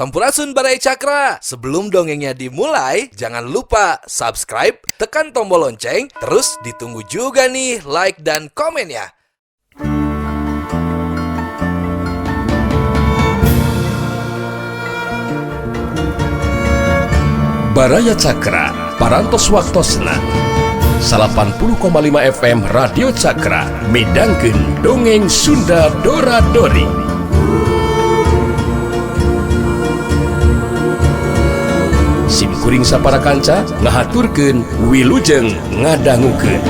Sampurasun Barai Cakra. Sebelum dongengnya dimulai, jangan lupa subscribe, tekan tombol lonceng, terus ditunggu juga nih like dan komennya. Baraya Cakra, parantos waktosna 80,5 FM Radio Cakra, midangkeun dongeng Sunda Dora-Dori. Simkuring sapara kanca ngahaturkeun wilujeng ngadangukeun.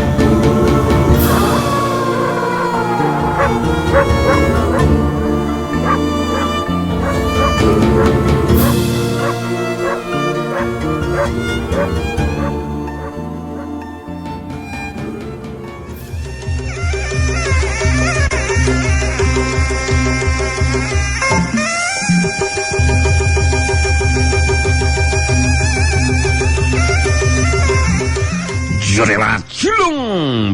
Jorelat cilung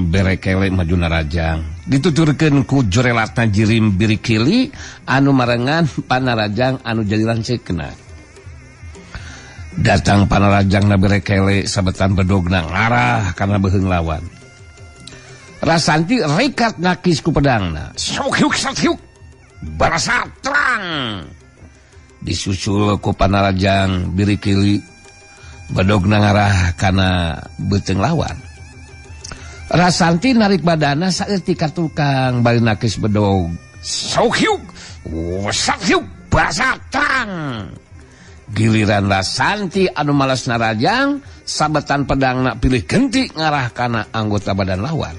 berekele majuna rajang dituturkeun ku jorelatna jirim birikili anu marengan panarajang anu jadi lanceukna. Datang panarajangna berekele sabetan bedogna ngarah kana beheung lawan. Rasanti rekat nakis ku pedangna. Sok hiuk barasa terang. Disusul ku panarajang birikili bedogna ngarah kana beuteung lawan. Rasanti narik badana saeutik ka tukang bari nakis bedog. Sok hiuk bahasa terang. Giliran Rasanti anu malas narajang sabetan pedangna pilih genti ngarah kana anggota badan lawan.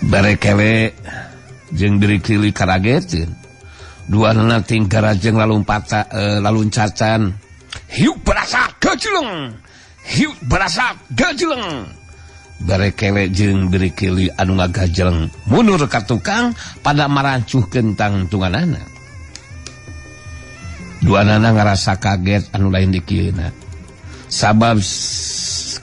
Barekele jeung birikili karageteun. Duana tingkah rajeng laluncacan. Hiuk berasa gajleng. Barekele jeung birikili anu ngagajleng mundur ka tukang pada marancuh kentang tunganana. Duanana ngarasa kaget anu lain dikieuna. Sabab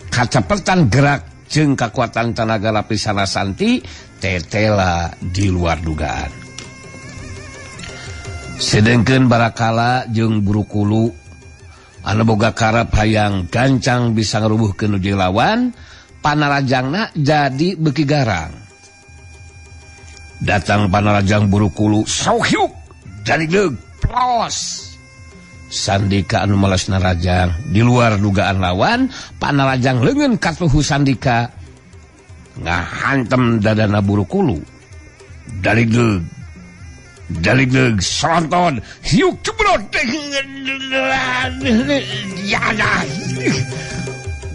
kacepetan gerak jeung kakuatan tenaga lapisan Rasanti tetela di luar dugaan. Sedengkeun Barakala jeung Burukulu anu boga karep hayang gancang bisa ngarubuhkeun nuju lawan, panarajangna jadi beuki garang. Datang panarajang Burukulu, sauhyuk dari deug plos. Sandika anu malas narajang di luar dugaan lawan, panarajang leungeun katuhu Sandika ngahantem dadana Burukulu. Dari deug sonton hiuk cebrot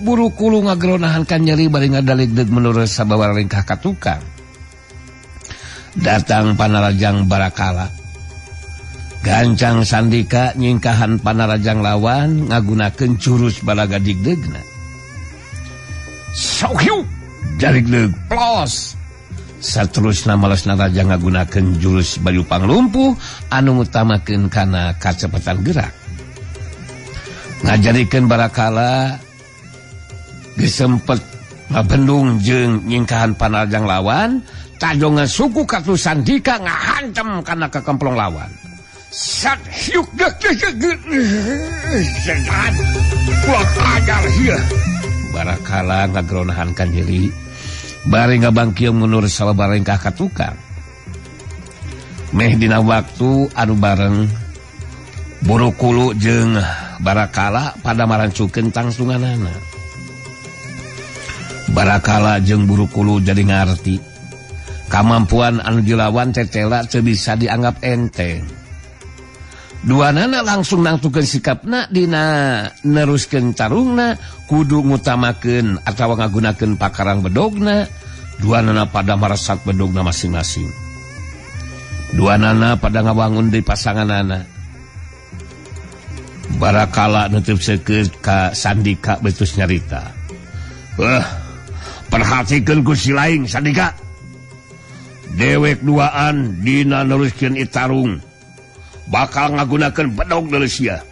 Burukulu ngageronahankan nyeri bari ngadalig deug menurut sababaraha ringkah ka tukang. Datang panarajang Barakala gancang Sandika nyingkahan panarajang lawan ngagunakeun jurus balaga digdeugna. Sok hiuk dalig deug plos. Saterusna malas narajang ngagunakeun jurus bayu panglumpuh anu ngutamakeun kana kacepetan gerak. Ngajadikeun Barakala geus sempet ngabendung jeung nyingkahan panarajang lawan, tajongan suku katu Sandika ngahantem kana kekemplong lawan. Sat hiuk segan kuat ajar hieu. Barakala ngageronahankan diri bari ngabangkieu mundur salabarengkah ka tukang. Meh dina waktu anu bareng Burukulu jeung Barakala pada marancukeun tangsunganana. Barakala jeung Burukulu jadi ngarti kamampuan anu dilawan tetela teu bisa dianggap enteng. Duanana langsung nangtukeun sikapna dina neruskeun tarungna kudu ngutamakeun atawa ngagunakeun pakarang bedogna. Duanana pada maresat bedogna masing-masing. Duanana pada ngawangun deui pasanganana. Barakala neuteup ka Sandika betus nyarita. Perhatikeun ku si laing Sandika. Dewek duaan dina neruskeun itarung bakal ngagunakeun bedog deuleu sia.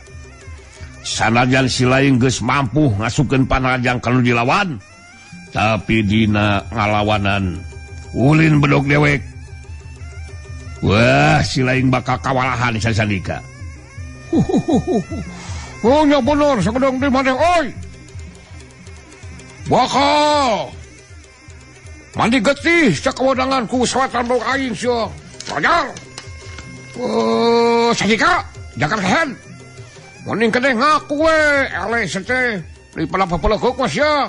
Sanajan si laing geus mampu ngasukeun panarajang kanu dilawan, tapi dina ngalawanan ulin bedog dewek. Wah, si laing bakal kawalahan Sandika. Oh nya bener sagedeng di mana oi. Bakal mandi getih sakawadanganku sawatan bau aing sia. Rajar. Sadika jangan kehen. Mending kene ngaku we ele sete daripada papelekuk mas ya.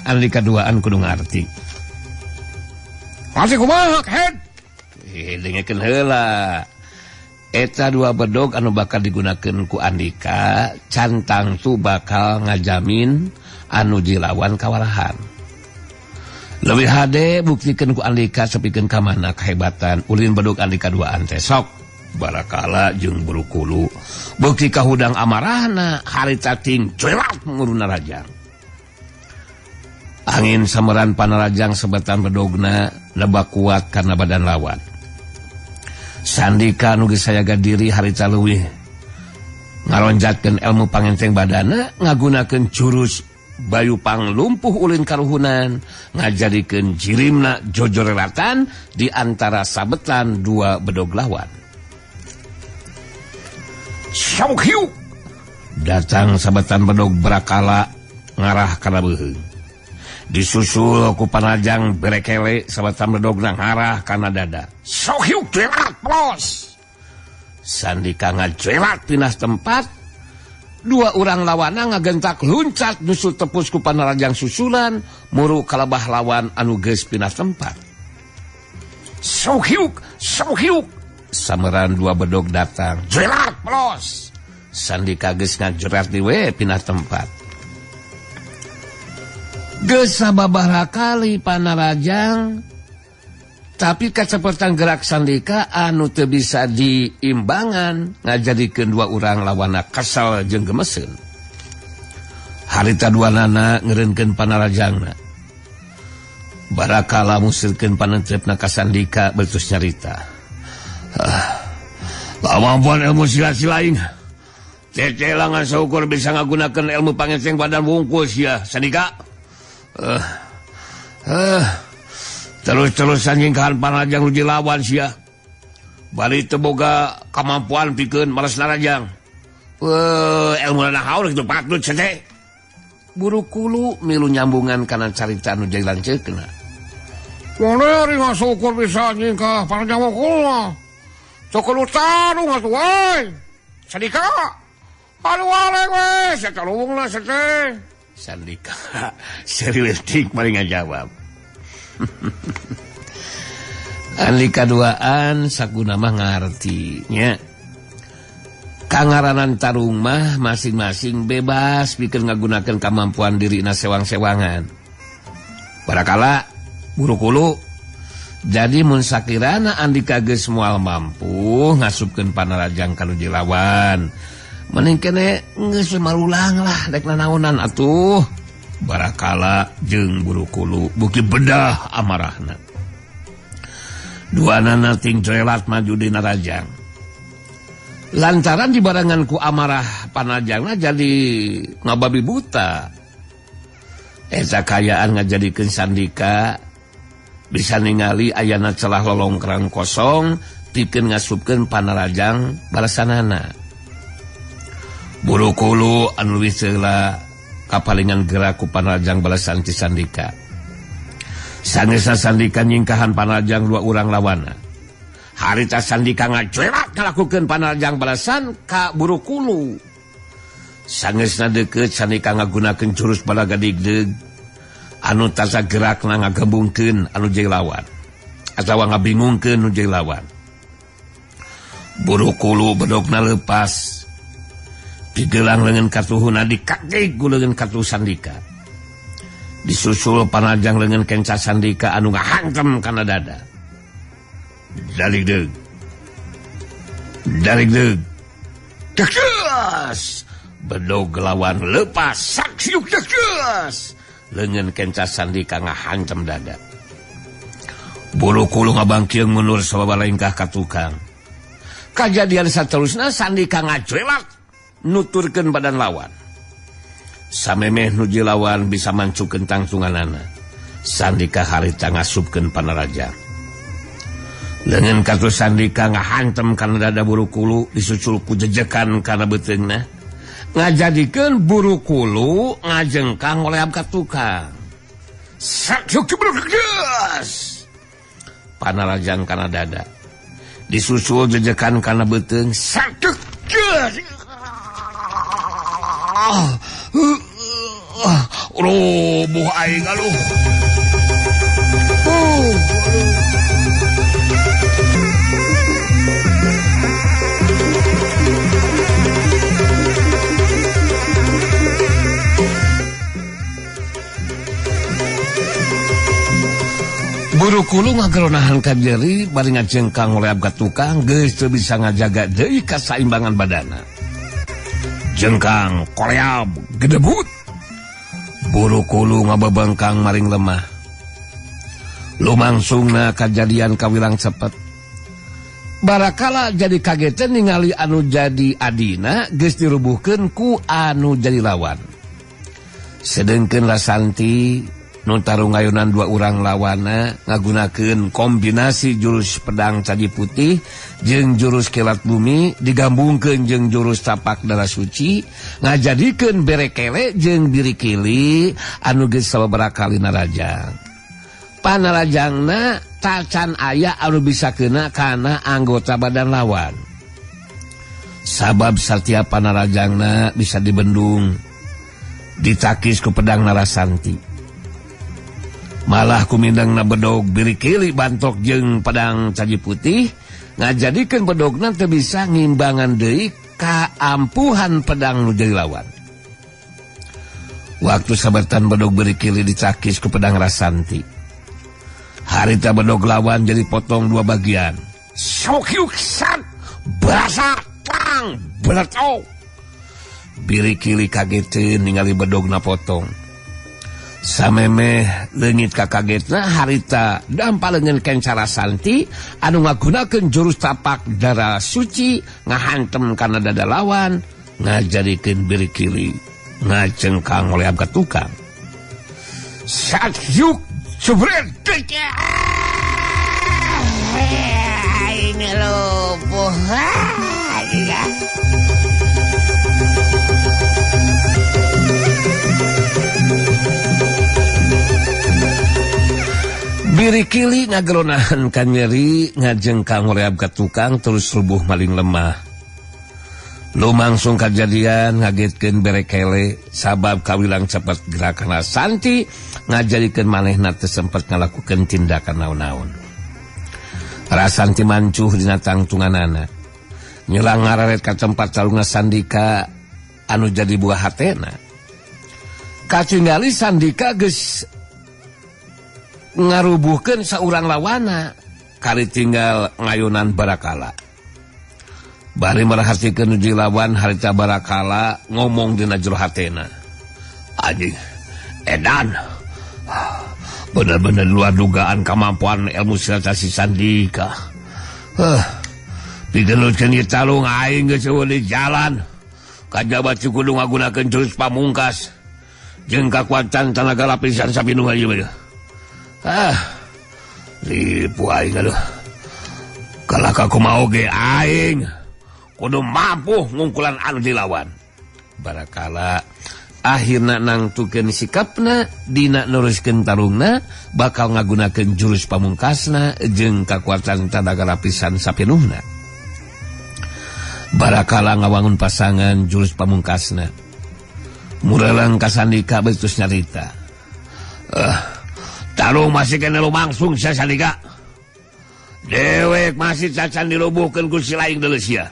Andika duaan kudu ngarti. Masih kumaha kehen? Dengekeun heula. Eta dua bedog anu bakal digunakeun ku Andika cantang tu bakal ngajamin anu jilawan kawalahan. Leuwih hade buktikeun ku Andika sepikeun ka mana kahebatan ulin bedog Andika duaan teh sok barakala jeung Burukulu bukti kahudang amarahna harita ting cuelat nguruna Rajang. Angin sameran Panarajang sebetan bedogna lebak kuat karena badan lawan. Sandika nu geus sayaga diri harita leuwih ngaronjatkeun ilmu pangenteng badana ngagunakeun jurus bayu panglumpuh ulin karuhunan ngajadikeun jirimna jojorelatan di antara sabetan dua bedog lawan. Syauhiu datang sabetan bedog berakala ngarah kana beuheung. Disusul ku Panarajang berekele sabetan bedogna ngarah kana dada. Syauhiu jelat plos. Sandika ngajelat pindah tempat. Dua orang lawana ngagentak luncat nusul tepus ku Panarajang susulan muru kalabah lawan anu geus pindah tempat. Syauhiu sameran dua bedog datang. Jelat plos. Sandika geus ngajerat di we pindah tempat. Geus sababaraha kali Panarajang tapi kacepetan gerak Sandika anu teu bisa diimbangan ngajadikeun dua urang lawana kesal jeung gemeseun. Harita duanana ngeureunkeun Panarajangna. Barakala musirkeun panentrepna ka Sandika bertus nyarita. Lamampuan ilmu sila-sila aing. Cecelangan saukur bisa ngagunakeun ilmu pangenteng badan wungkul sia Sandika. Terus nyingkahan Panarajang nu jilawan sia. Bari teu boga kamampuan pikeun malesna Rajang. Ilmu nahaur kitu patut sete. Burukulu milu nyambungan kana carita nu dilanceukna. Mana ari ngasukur bisa nyingkah Panarajang wungkul. Cokolu tarung atuh we. Sandika. Aduh arek we, satalungna sete. Sandika serius dik mari ngajawab. Andika duaan sakuna mah ngarti nya. Kangaranan tarung mah masing-masing bebas pikeun ngagunakeun kamampuan dirina sewang-sewangan. Barakala Burukulu jadi mun sakirana Andika geus moal mampu ngasupkeun Panarajang kana jilawan. Mending kene geus marulang lah dek nanaonan atuh. Barakala jeung Burukulu bukti bedah amarahna. Duanana ting jelat maju dina Rajang. Lantaran dibarengan ku amarah Panarajangna jadi ngababi buta. Eta kayaan ngajadikeun Sandika bisa ningali ayana celah lolongkrang kosong pikeun ngasupkeun Panarajang balasanana. Burukulu anu wis heula kapalingan gerak ku Panarajang balasan ti Sandika. Sanesna Sandika nyingkahan Panarajang dua urang lawana. Harita Sandika ngajelat ngalakukeun Panarajang balasan ka Burukulu. Sanesna deukeut Sandika ngagunakeun jurus balaga digdeug anu tasa gerakna ngagabungkeun anu jeung lawan atawa ngabingungkeun anu jeung lawan. Burukulu bedogna leupas. Digelang leungeun katuhuna dikakek ku leungeun katuh Sandika. Disusul Panarajang leungeun kenca Sandika anu ngahantem kana dada. Dalig deug. Tegas. Bedog lawan lepas saksiuk tegas. Leungeun kenca Sandika ngahantem dada. Burukulu ngabangkieung mundur sababaraha lengkah ka tukang. Kajadian saterusna Sandika ngajelat nuturkeun badan lawan. Samemeh nuju lawan bisa mancukeun tangtunganana. Sandika harita ngasupkeun Panarajang. Dengan katus Sandika ngahantem karena dada Buru-Kulu disusul ku jejekan karena beteungna ngajadikeun Buru-Kulu ngajengkang oleh abad tukang. Panarajang karena dada disusul jejekan karena beteung roboh aing aluh. Buru-Kulu ngageronahan ka jeri bari ngajengkang oleh abad tukang geus teu bisa ngajaga deui kasaimbangan badana. Jengkang koleab gedebut. Buru-Kulu ngababengkang maring lemah. Lumangsungna kajadian kawilang cepet. Barakala jadi kagetan ningali anu jadi adina geus dirubuhkeun ku anu jadi lawan. Sedengkeun Rasanti nu tarung ayunan dua urang lawana ngagunakeun kombinasi jurus pedang caji putih jeung jurus kilat bumi digabungkeun jeung jurus tapak darah suci ngajadikeun berekele jeung birikili anu geus sababaraha kali narajang. Panarajangna tacan aya anu bisa kena kana anggota badan lawan. Sabab satiap panarajangna bisa dibendung ditakis ku pedang Narasanti. Malah kumindangna bedog birikili bantok jeung pedang caji putih ngajadikeun bedogna teu bisa ngimbangan deui kaampuhan pedang nu jadi lawan. Waktu sabetan bedog birikili dicakis ku pedang Rasanti, harita bedog lawan jadi potong dua bagian. Sokyuksan basa tang beletok. Birikili kageteun ningali bedogna potong. Samemeh leungit kakagetna harita dampalengan kenca Rasanti anu ngagunakeun jurus tapak darah suci ngahantem kana dada lawan ngajadikeun birikili ngajengkang oleh abad tukang. Sakyuk subret ini lupuh. Birikili ngageronahan ka nyeri ngajengkang oleh abad tukang terus rubuh maling lemah. Lumangsung kajadian ngagetkeun berekele sabab kawilang cepet gerakan Rasanti ngajadikeun manehna teu sempet ngalakukeun tindakan naon-naon. Rasanti mancuh dina tangtunganana nyelang ngararet ka tempat calungna Sandika anu jadi buah hatena. Katingali Sandika geus ngarubuhkeun saurang lawana kali tinggal ngayunan Barakala. Bari merhasikeun uji lawan harita Barakala ngomong dina jero hatena, anjing edan bener-bener luar dugaan kemampuan ilmu silat si Sandika. Pigeulkeun ieu calung aing geus eueuh di jalan kajaba kudu ngagunakeun jurus pamungkas jeung kakuatan tenaga lapisan sapinuh ieu mah. Ripu aing aduh. Kalaka kumaha oge aing kudu mampu ngungkulan anu dilawan. Barakala akhirna nangtukeun sikapna dina neruskeun tarungna bakal ngagunakeun jurus pamungkasna jeung kakuatan tenaga lapisan sapinuhna. Barakala ngawangun pasangan jurus pamungkasna. Murelang ka Sandika betus nyarita. Tarung masih kena lumangsung sia Sandika. Dewek masih cacan dirubuhkeun ku si laing deuleu sia.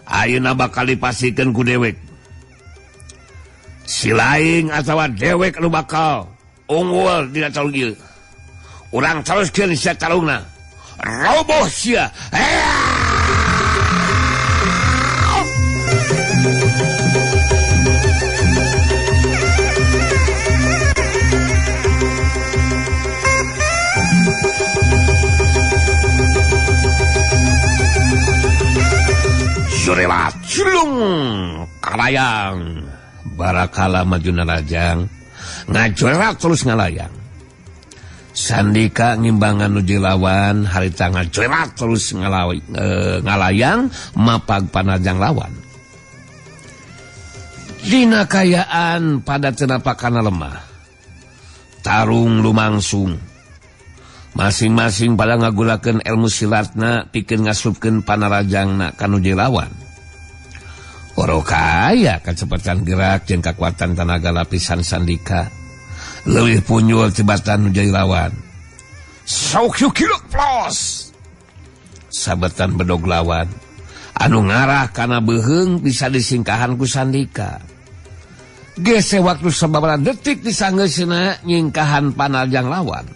Ayeuna bakal dipasikeun ku dewek. Si laing atawa dewek anu bakal unggul dina calung ieu. Urang teruskeun sia calungna. Roboh sia. Surela culung kalayang. Barakala maju narajang ngajorrak terus ngalayang. Sandika ngimbangan nuju lawan harita ngajorat terus ngalayang mapag panajang lawan. Dina kayaan pada tenapakana lemah. Tarung lumangsung. Masing-masing pada ngagulakeun ilmu silatna pikeun ngasupkeun panarajangna ka nuju lawan. Oro kaya kecepatan gerak jeung kekuatan tenaga lapisan Sandika leuwih punjul tibatan nuju lawan. Sok yukiluk plos. Sabetan bedog lawan anu ngarah kana beheung bisa disingkahan ku Sandika. Gese waktu sababaraha detik disanggeusna nyingkahan panajang lawan.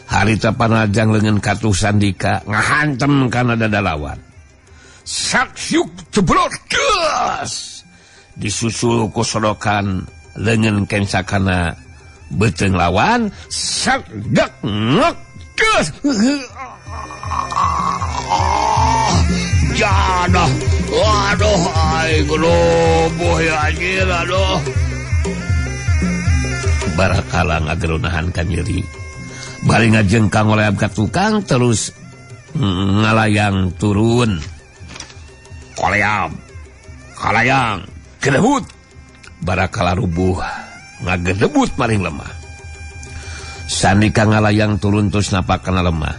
Harita panajang leungeun katuh Sandika ngahantem kana dada lawan. Sakyuk jeblot geus. Disusul ku sodokan leungeun kensakana beuteung lawan sakdak ngek geus. Jadah. Waduh ai geloboh ya anjir aduh. Barakala ngagerunahan ka nyeri. Bari ngajengkang oleh abad tukang terus ngalayang turun. Koleam, kalayang, gedebut. Barakala rubuh, ngagedebut maring lemah. Sandika ngalayang turun terus napakana lemah.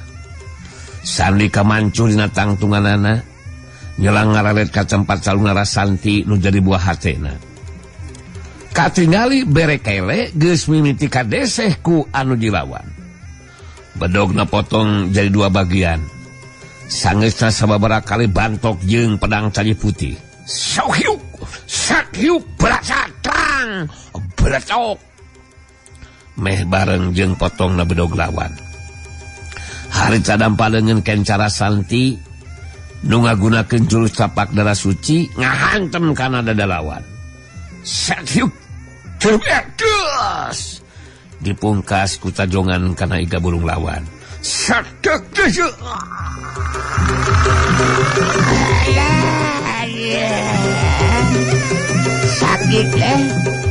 Sandika mancur dina tangtunganana, nyelang ngaralet ka tempat saluna Rasanti nu jadi buah hatena. Katingali berekele geus mimiti kadeseh ku anu dilawan. Bedogna potong jadi dua bagian. Sangeusna sababaraha kali bantok jeung pedang caji putih. Sakyuk, sakyuk berasatrang, berecok. Meh bareng jeung potongna bedog lawan. Harita dampalengeun kencara Santi nu ngagunakeun jurus tapak darah suci ngahantem kana dada lawan. Sakyuk terbedes. Dipungkas ku tajongan kana iga burung lawan. Sakit geus. Sakit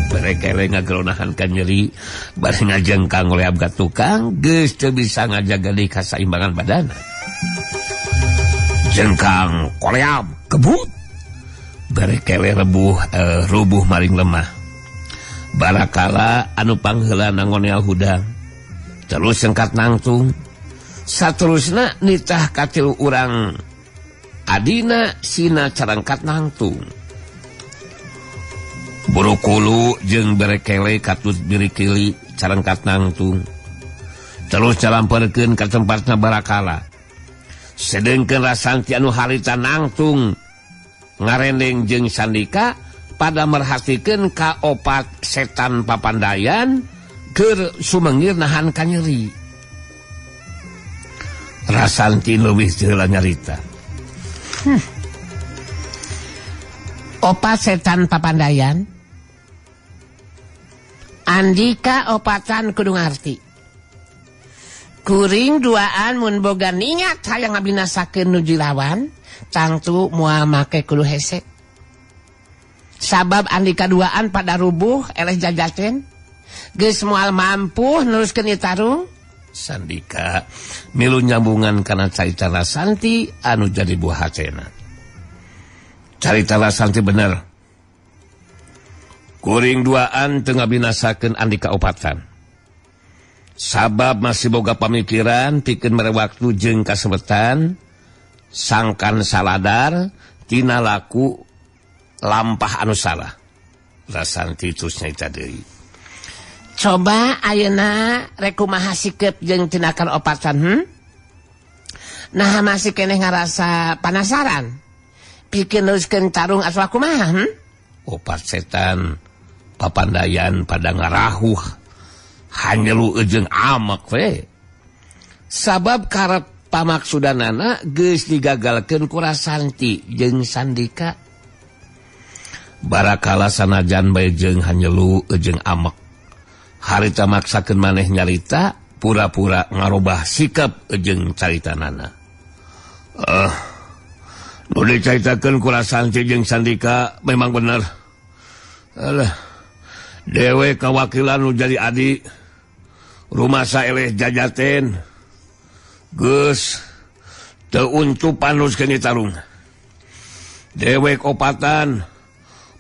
berekele ngageronahan ka nyeri bari ngajengkang oleh abad tukang geus teu bisa ngajaga deui kasaimbangan badana. Jengkang koleam kebut berekele rubuh maring lemah. Barakala anu pangheula nangoneal hudang terus sengkat nangtung. Saterusna nitah katilu urang adina sina carangkat nangtung. Burukulu jeung berekele katut birikili carangkat nangtung. Terus calamperkeun ka tempatna Barakala. Sedengkeun Rasanti anu harita nangtung ngarendeng jeung Sandika pada merhatikeun ka opat setan papandayan keur sumengir nahan ka nyeri. Rasanti leuwih heula nyarita. Opat setan papandayan Andika opatan kudu ngarti. Kuring duaan mun boga niat hayang ngabinasakeun nuju lawan tangtu moal make kudu hese. Sabab Andika duaan pada rubuh eleh jajaten geus moal mampu neruskeun ieu tarung. Sandika milu nyambungan kana carita Rasanti anu jadi buah hatena. Carita Rasanti bener. Kuring duaan teu ngabinasakeun Andika opatan. Sabab masih boga pamikiran pikeun mere waktu jeung kasebetan sangkan saladar tina laku lampah anu salah. Rasanti terus nyaita deui. Coba ayeuna rek kumaha sikep jeung tinakan opatan Nah masih keneh ngarasa penasaran. Pikeun neuskeun tarung asuh kumaha Opat setan papandayan pada ngarahuh hanyelu jeung amak we. Sabab karep pamaksudanana geus digagalkeun ku Rasanti jeung Sandika. Barakala sanajan bae jeung hanyelu jeung amek harita maksakeun maneh nyarita pura-pura ngarobah sikap jeung caritanana. Nu dicaritakeun ku Rasanti jeung Sandika memang bener. Alah, dewe kawakilan nu jadi adi rumah saeleh jajaten geus teu untu panus kene tarung. Dewek opatan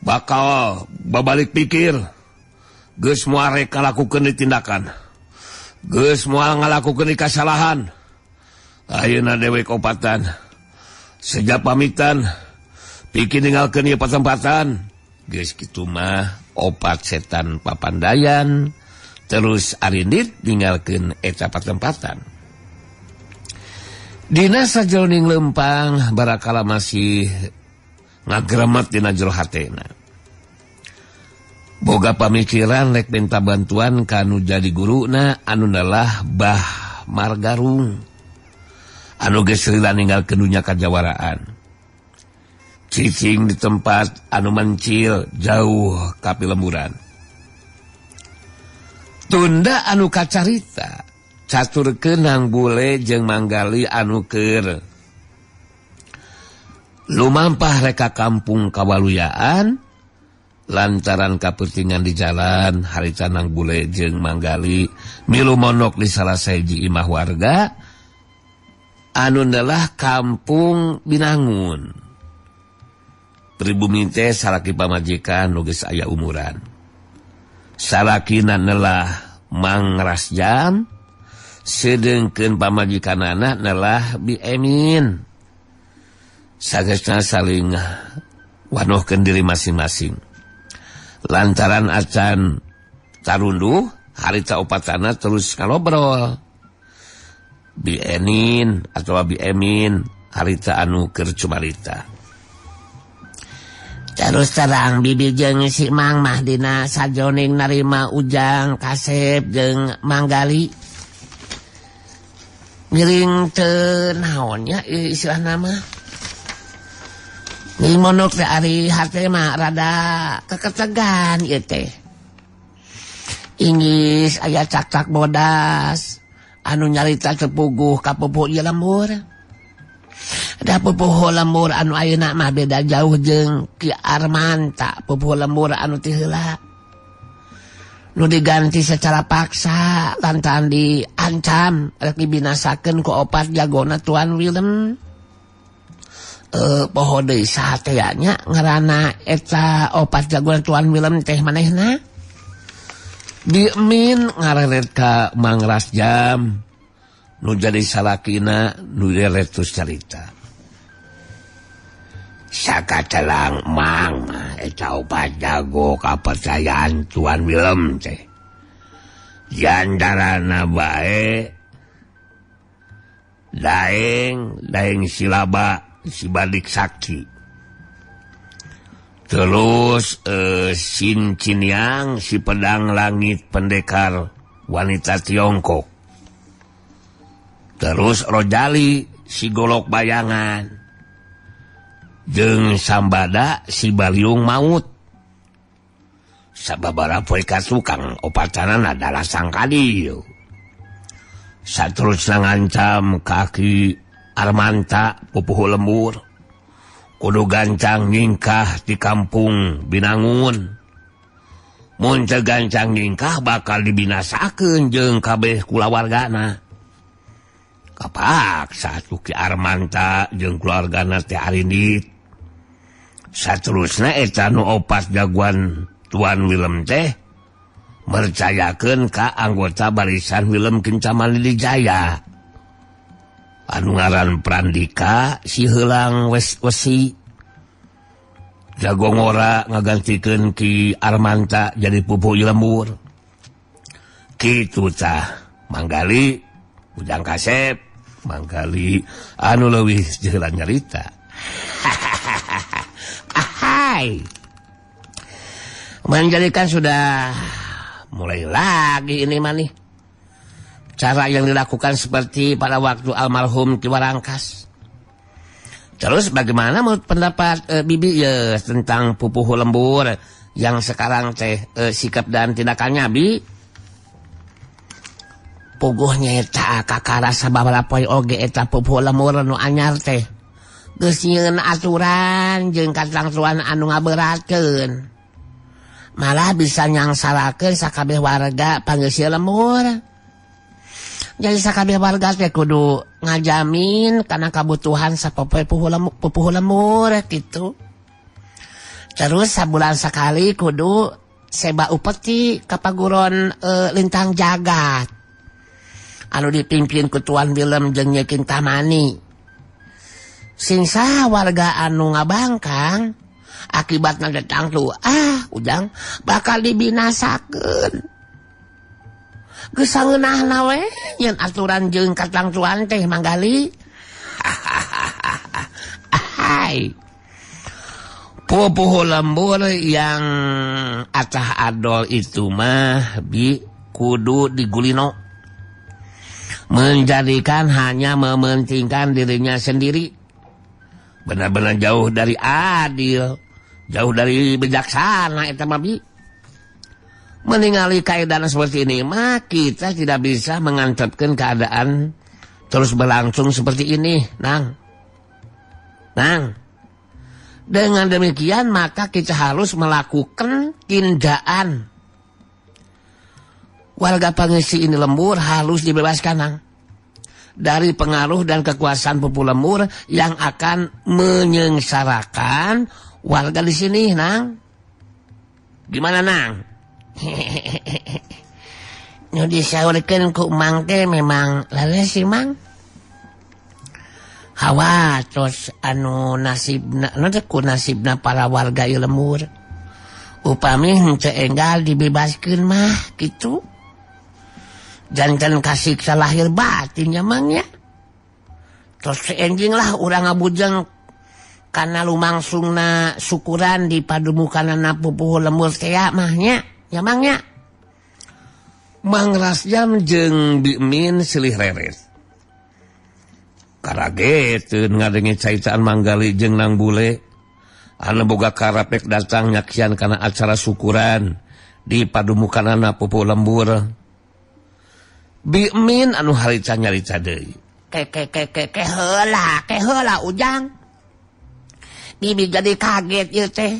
bakal babalik pikir geus moal rek ngalakukeun tindakan. Geus moal ngalakukeun kasalahan. Ayeuna dewek opatan sejak pamitan pikir ninggalkeun ieu patempatan. Geus kitu mah opat setan papandayan terus arindit ninggalkeun eta patempatan. Dina sajroning lempang barakala masih ngagremet dina jero hatena. Boga pamikiran rek minta bantuan kanu jadi guruna anu nalah Bah Margarung. Anu geus rila ninggalkeun dunya kajawaraan. Cicing di tempat anu mencil jauh ka pilemburan. Tunda anu kacarita caturkeun Nang Bule jeung Manggali anu keur lumampah reka kampung Kawaluyaan lantaran kapentingan di jalan. Harita Nang Bule jeung Manggali milu monok di salah saji imah warga anu adalah kampung Binangun. Pribumi teh salaki pamajikan nu geus aya umuran. Salakina adalah Mang Rasjam, sedengkeun pamajikanana adalah Bi Emin. Sagesna saling wanohkeun diri masing-masing. Lantaran acan tarunduh, harita opatana terus ngalobrol. Bi Enin atau Bi Emin harita anu keur cumarita. Terus terang bibi jeung si Mang mah dina sajroning narima Ujang, Kasep jeung Manggali ngiring teu naonnya istilahna mah. Ngiring monok teh ari hate mah rada keketegan ieu teh. Inggis aya cak-cak bodas anu nyarita tepuguh ka pupuh ieu lembur. Da pupuh lembur anu ayeuna mah beda jauh jeung Ki Armanta, pupuh lembur anu ti heula. Nu diganti secara paksa lantaran diancam rek dibinasakeun ku opat jagona Tuan Willem. Poho deui sahateyanya ngaranna eta opat jagona Tuan Willem teh manehna. Bi Emin ngareret ka Mang Rasjam nu jadi salakina nu diretus carita. Sakatelang Mang eta opat jago kapercayaan Tuan Willem teh. Jandarana bae daeng silaba si Badik Sakti. Terus Sin Ciniang si Pedang Langit pendekar wanita Tiongkok. Terus Rojali si Golok Bayangan. Jeung Sambada si Baliung Maut. Sababaraha poe katukang opatanan adalah sang kadieu. Saterusna ngancam kaki Armanta pupuh lembur. Kudu gancang nyingkah di kampung Binangun. Mun teu gancang nyingkah bakal dibinasakeun jeung kabeh kulawargana. Kapaksa Ki Armanta jeung keluargana teh arindit. Saterusna eta nu opat jagoan Tuan Willem teh mercayakeun ka anggota barisan Willem Kencamali Jaya. Anu ngaran Prandika si heulang wesi. Jago ngora ngagantikeun Ki Armanta jadi pupuh lembur. Kitu tah Manggali, Ujang Kasep, Manggali anu leuwih jeung nyarita. Ahai. Menjadikan sudah mulai lagi ini mah nih. Cara yang dilakukan seperti pada waktu almarhum Ki Warangkas. Terus bagaimana menurut pendapat Bibi ya tentang pupuh lembur yang sekarang teh sikap dan tindakannya Bi? Puguhnya eta kakara sababaraha poe oge eta pupuh lembur nu anyar teh. Geus nyieun aturan jeung katangtuan anu ngaberatkeun. Malah bisa nyangsalakeun sakabeh warga panggeus lembur. Jadi sakabeh warga teh kudu ngajamin karena kebutuhan sapopoe pupuh lemur gitu. Terus sabulan sekali kudu seba upeti ka paguron lintang jagat. Anu dipimpin ku Tuan Willem jeung Nyi Kintamani. Singsa warga anu ngabangkang akibatna datang tuh ujang bakal dibinasakeun. Geus saeunahna we yen aturan jeung katlang tuan teh manggali. Hai. Pupuh lembur yang acah adol itu mah kudu digulino. Menjadikan hanya mementingkan dirinya sendiri. Benar-benar jauh dari adil, jauh dari bijaksana eta mah bi. Meningali kaedah seperti ini mah kita tidak bisa mengantepkan keadaan terus berlangsung seperti ini, Nang. Dengan demikian maka kita harus melakukan tindakan. Warga pengisi ini lembur harus dibebaskan, Nang, dari pengaruh dan kekuasaan pupuh lembur yang akan menyengsarakan warga di sini, Nang. Gimana, Nang? Nu disaurkeun ku Mang teh memang leles sih, Mang. Hawa terus anu nasibna para warga ieu lembur. Upami henteu enggal dibebaskeun mah kitu. Jantan kasih lahir batinnya mangnya. Terus enjing lah urang ngabujeng kana lumangsungna syukuran di padumukanana pupuh lembur teh mahnya. Ya mangnya. Mang Rasjam jeung Bimin silih reres. Karageteun ngadengi caitaan manggali jeung Nang Bule anu boga karapek datang nyaksian kana acara syukuran di padumukanana pupuh lembur. Bimin anu harica nyarita deui. Ke heula ujang. Bibi jadi kaget ieu teh.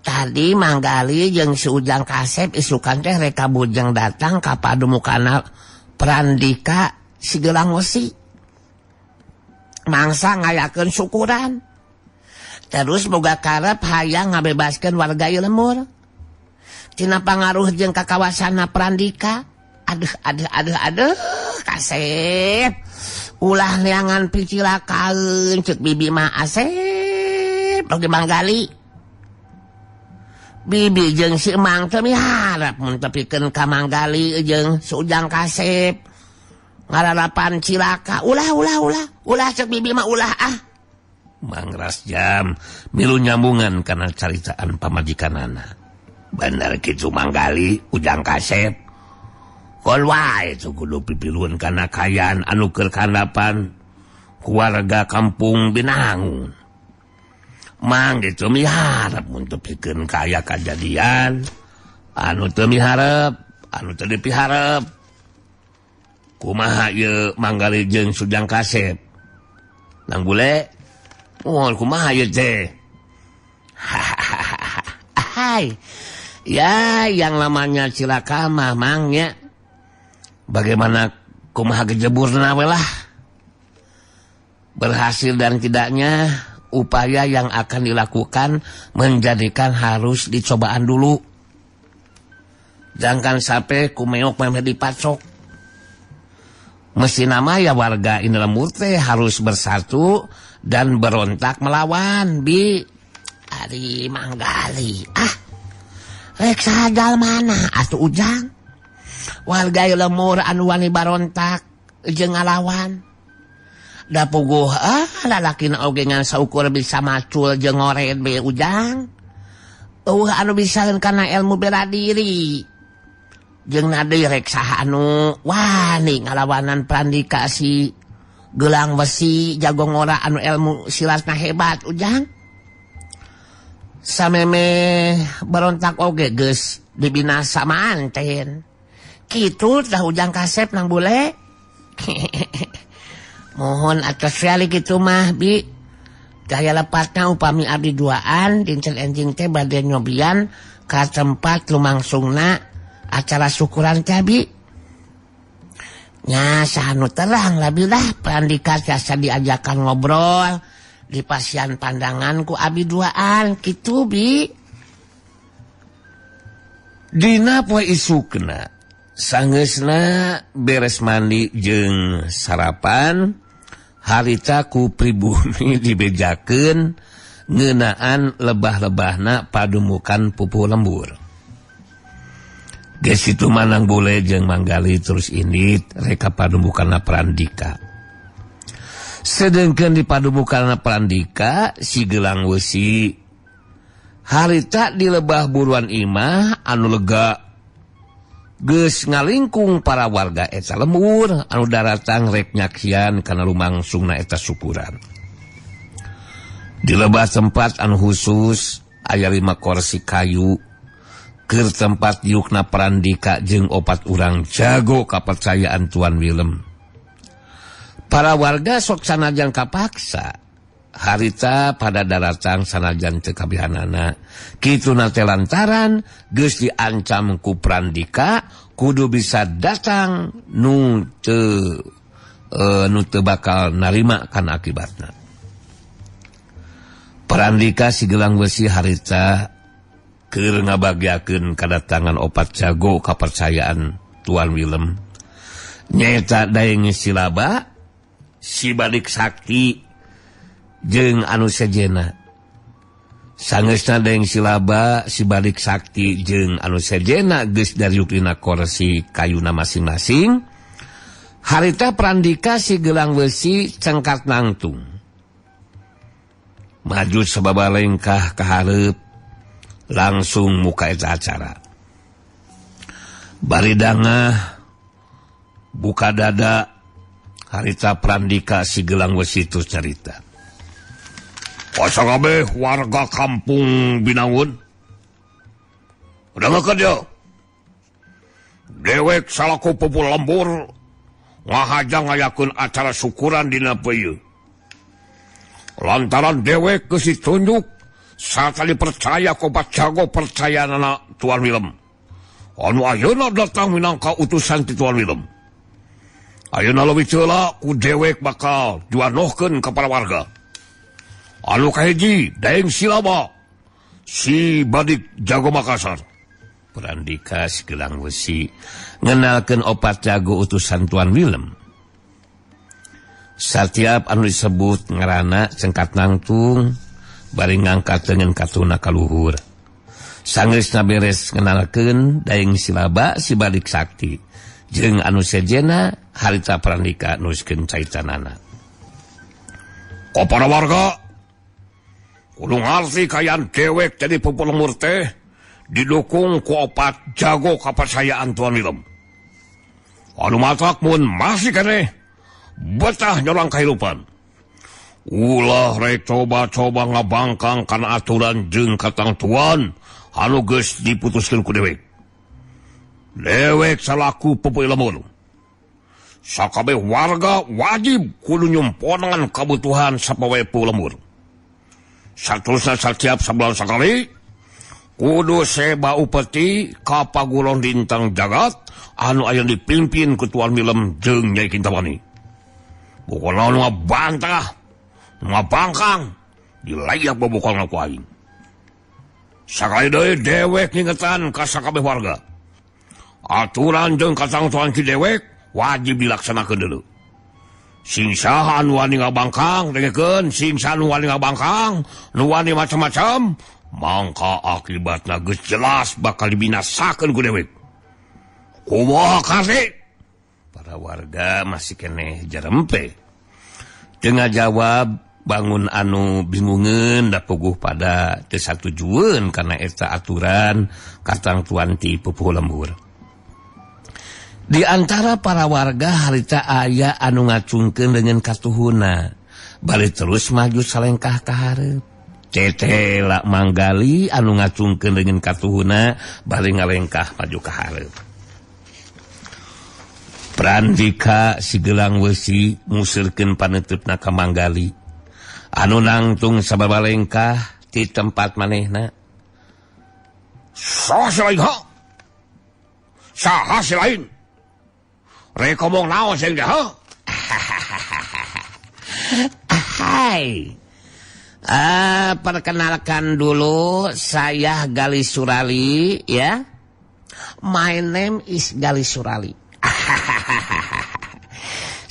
Tadi manggali jeung si Ujang Kasep isukan teh reka bujang datang ka padumukanna Prandika Sigelang Wesi. Mangsa ngayakeun syukuran. Terus boga karep hayang ngabebaskeun warga ieu lembur. Tina pangaruh jeung kakawasanna Prandika. Aduh, Kasep. Ulah neangan picilakaeun ceuk bibi mah Asep. Oge manggali. Bibi jeung si Emang teh miharap mun tepikeun ka manggali jeung si Ujang Kasep. Ngararapan cilaka. Ulah ceuk bibi mah ulah ah. Mang Rasjam milu nyambungan kana caritaan pamajikanana. Bener kitu manggali Ujang Kasep. Kol wae tu kudu pipiluan kana kayaan anu keur kandapan keluarga kampung Binangun. Mang gitu miharap untuk pikeun kaya kajadian anu teu miharep, anu teu dipiharep. Kumaha ieu manggali jeung Ujang Kasep? Nang Bule, mohon kumaha ieu teh? Hai. Ya, yang namanya cilaka mah mangnya. Bagaimana kumaha gejeburna we lah. Berhasil dan tidaknya upaya yang akan dilakukan menjadikan harus dicobaan dulu. Jangan sampai kumeok memeh dipacok. Mesti nama ya warga ini lembur teh harus bersatu dan berontak melawan bi. Ari manggali. Rek sadal mana atuh Ujang? Warga lembur anu wani barontak jeung ngalawan. Da puguh lalakina oge ngan saukur bisa macul jeung ngoret be Ujang. Anu bisaeun kana ilmu bela diri. Jeung nadeui rek saha anu wani ngalawanan Prandika si Gelang Wesi jago ngora anu ilmu silatna hebat Ujang. Sameme berontak oge geus dibinasa manten. Kitu dah Ujang Kasep Nang Bule. Mohon atas sekali kitu mah bi. Daya lepatna upami abdi duaan dinten enjing teh bade nyobian ka tempat lumangsungna acara syukuran teh bi. nya sanu terang labilah Prandika biasa diajakan ngobrol di pasian pandanganku abi duaan kitu Bi. Dina poe isukna sangeusna beres mandi jeung sarapan harita ku pribumi dibejakeun ngeunaan lebah-lebahna padumukan pupuh lembur. Geus itu Manang Bule jeung Manggali terus indit reka padumukanna Prandika. Sedengkeun di padumukanna Prandika si Gelang Wesi harita di lebah buruan imah anu lega geus ngalingkung para warga eta lembur anu daratang rek nyaksian kana lumangsungna eta syukuran. Di lebah tempat anu khusus aya 5 kursi kayu keur tempat yukna Prandika jeung 4 urang jago kapercayaan Tuan Willem. Para warga sok sanajan kapaksa harita pada daratang sanajan teu kabihanana kituna teh lantaran geus diancam ku Prandika kudu bisa datang nu teu bakal narima kana akibatna. Prandika si Gelang Besi harita keur ngabagiakeun kadatangan 4 jago kapercayaan Tuan Willem nyaeta Daeng Silaba, si Badik Sakti jeung anu sejena. Sangeusna Daeng Silaba, si Badik Sakti jeung anu sejena geus dariuk dina kursi kayuna masing-masing. Harita Prandika si Gelang Besi cengkat nangtung maju sababa lengkah ka hareup langsung muka eta acara. Bari dangah buka dada harita Prandika si Gelang Besi terus cerita. Pasangabeh warga kampung Binangun udah ngekerja dewek salaku pupuh lembur ngahajang ngayakeun acara syukuran dina peuyeut. Lantaran dewek geus ditunjuk sakali percaya ku 4 jago percayaanna Tuan Willem anu ayeuna datang minangka utusan ti Tuan Willem. Ayeuna leuwih ceula ku dewek bakal dianohkeun ka para warga. Anu kahiji Daeng Silaba, si Badik jago Makassar. Prandika si Gelang Besi ngenalkeun 4 jago utusan Tuan Willem. Satiap anu disebut ngaranna cengkat nangtung bari ngangkat dengan katuna ka luhur. Sangeusna beres ngenalkeun Daeng Silaba, si Badik Sakti jeung anu sejena harita Prandika nuliskeun caitanana. Ko para warga kudu ngarti kayaan dewek jadi pupuh lembur teh didukung ku 4 jago kapercayaan Tuan Willem. Anu matak mun masih keneh betah nyorang kahirupan. Ulah rek coba-coba ngabangkang kana aturan jeung katangtuan anu geus diputuskeun ku dewek. Dewek salaku pupuh lembur. Sakabeh warga wajib kudu nyumpongan kabutuhan sapoe pupuh lembur. Saterusna satiap sabulan sakali kudu seba upeti ka paguron dintang jagat anu aya dipimpin ku Tuan Willem jeung Nyai Kintawani. Pokona anu ngabantah, ngabangkang dilayak babukal ku aing. Sakali deui dewek ngingetan ka sakabeh warga. Aturan jeung katangtuan ti dewek wajib dilaksanakeun deuleu. Sing saha anu wani ngabangkang dengekeun, sing saha anu wani ngabangkang, nu wani macam-macam, mangka akibatna geus jelas bakal dibinasakeun ku dewek. Kumaha kase? Para warga masih keneh jarempe. Teu ngajawab bangun anu bingungeun da puguh pada teu satujueun kana eta aturan katangtuan ti pupuh lembur. Di antara para warga harita aya anu ngacungkeun dengan katuhuna bari terus maju salengkah ka hareup. Tetela Manggali anu ngacungkeun dengan katuhuna bari ngalengkah maju ka hareup. Prandika si Gelang Besi ngusulkeun paneutupna ka Manggali anu nangtung sababa lengkah ti tempat manehna. Saha si lain? Rek ngomong naon sing dah, heuh? Hai. Perkenalkan dulu, saya Gali Surali, ya. My name is Gali Surali.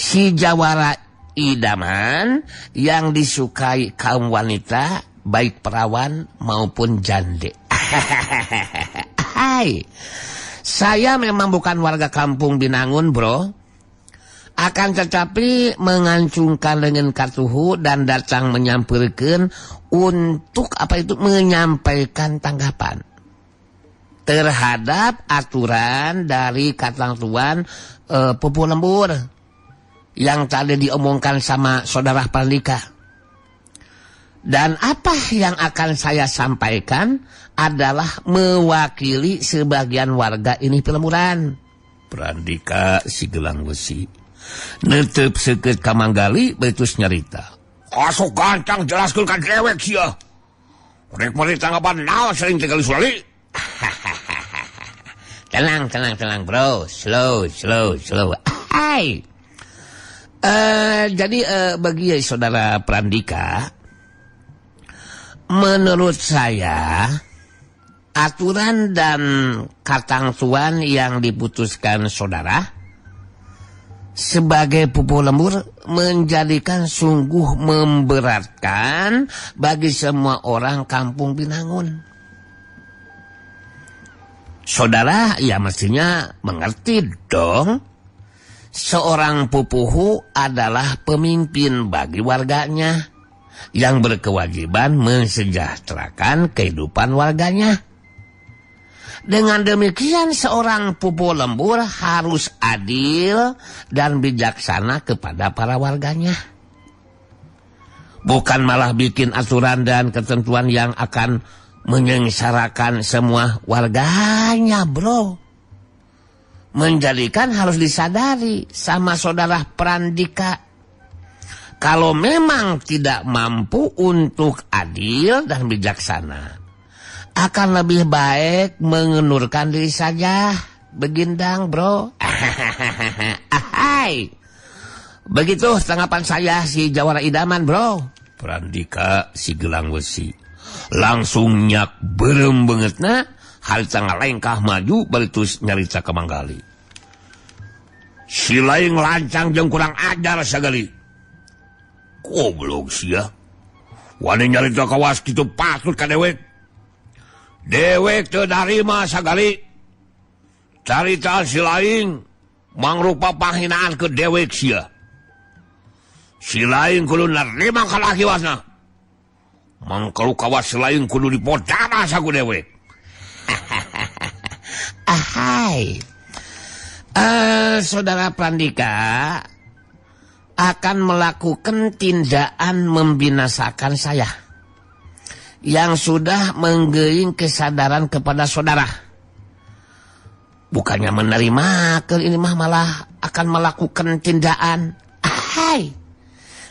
Si jawara idaman yang disukai kaum wanita, baik perawan maupun jande. Hai. Saya memang bukan warga kampung Binangun, bro. Akan tetapi mengancungkan lengan katuhu dan datang menyampaikan untuk menyampaikan tanggapan terhadap aturan dari Katang Tuan Pupuh Lembur yang tadi diomongkan sama saudara Pandika. Dan apa yang akan saya sampaikan adalah mewakili sebagian warga ini Pelemburan. Prandika si gelang besi netep seket kamanggali betus nyarita. Kasok gancang jelaskeun ka dewek sia. Rek mari tanggapan naon sering Gali Surali. Tenang bro, slow. Hai. Jadi bagi saudara Prandika, menurut saya aturan dan Katang Tuan yang diputuskan saudara sebagai Pupuh Lembur menjadikan sungguh memberatkan bagi semua orang kampung Binangun. Saudara ya mestinya mengerti dong, seorang pupuhu adalah pemimpin bagi warganya yang berkewajiban mensejahterakan kehidupan warganya. Dengan demikian seorang Pupuh Lembur harus adil dan bijaksana kepada para warganya. Bukan malah bikin aturan dan ketentuan yang akan menyengsarakan semua warganya, bro. Menjadikan harus disadari sama saudara Prandika, kalau memang tidak mampu untuk adil dan bijaksana, akan lebih baik mengendurkan diri saja, begindang, bro. Hai. Begitu tanggapan saya si jawara idaman, bro. Prandika si gelang besi langsung nyak berem bangetna, hal tanggal lengkah maju balitus nyarita ke manggali. Si lain lancang jeung kurang ajar sagali. Goblok sia. Wani nyarita kawas kitu patut ka dewek. Dewek teu narima sagali. Carita si lain mangrupa panghinaan ke dewek sia. Si lain kudu narima ka lakiwasna. Mangkalu kawas si lain kudu dipodana saku dewek. Hai. Saudara Prandika akan melakukan tindakan membinasakan saya yang sudah menggeing kesadaran kepada saudara. Bukannya menerima, ini mah malah akan melakukan tindakan. Hai.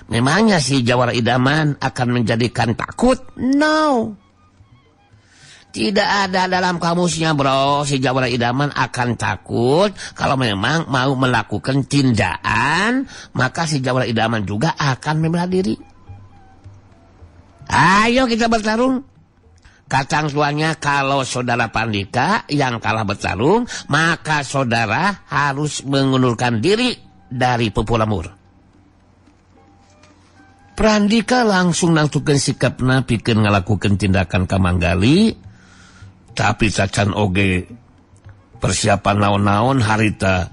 Memangnya si jawara idaman akan menjadikan takut? No. Tidak ada dalam kamusnya, bro. Si jawara idaman akan takut kalau memang mau melakukan tindakan, maka si jawara idaman juga akan membela diri. Ayo kita bertarung. Katang tuannya kalau saudara Pandika yang kalah bertarung, maka saudara harus mengundurkan diri dari Pupuh Lembur. Prandika langsung nangtukeun sikapna pikeun ngalakukeun tindakan ka manggali, tapi cacan oge persiapan naon-naon harita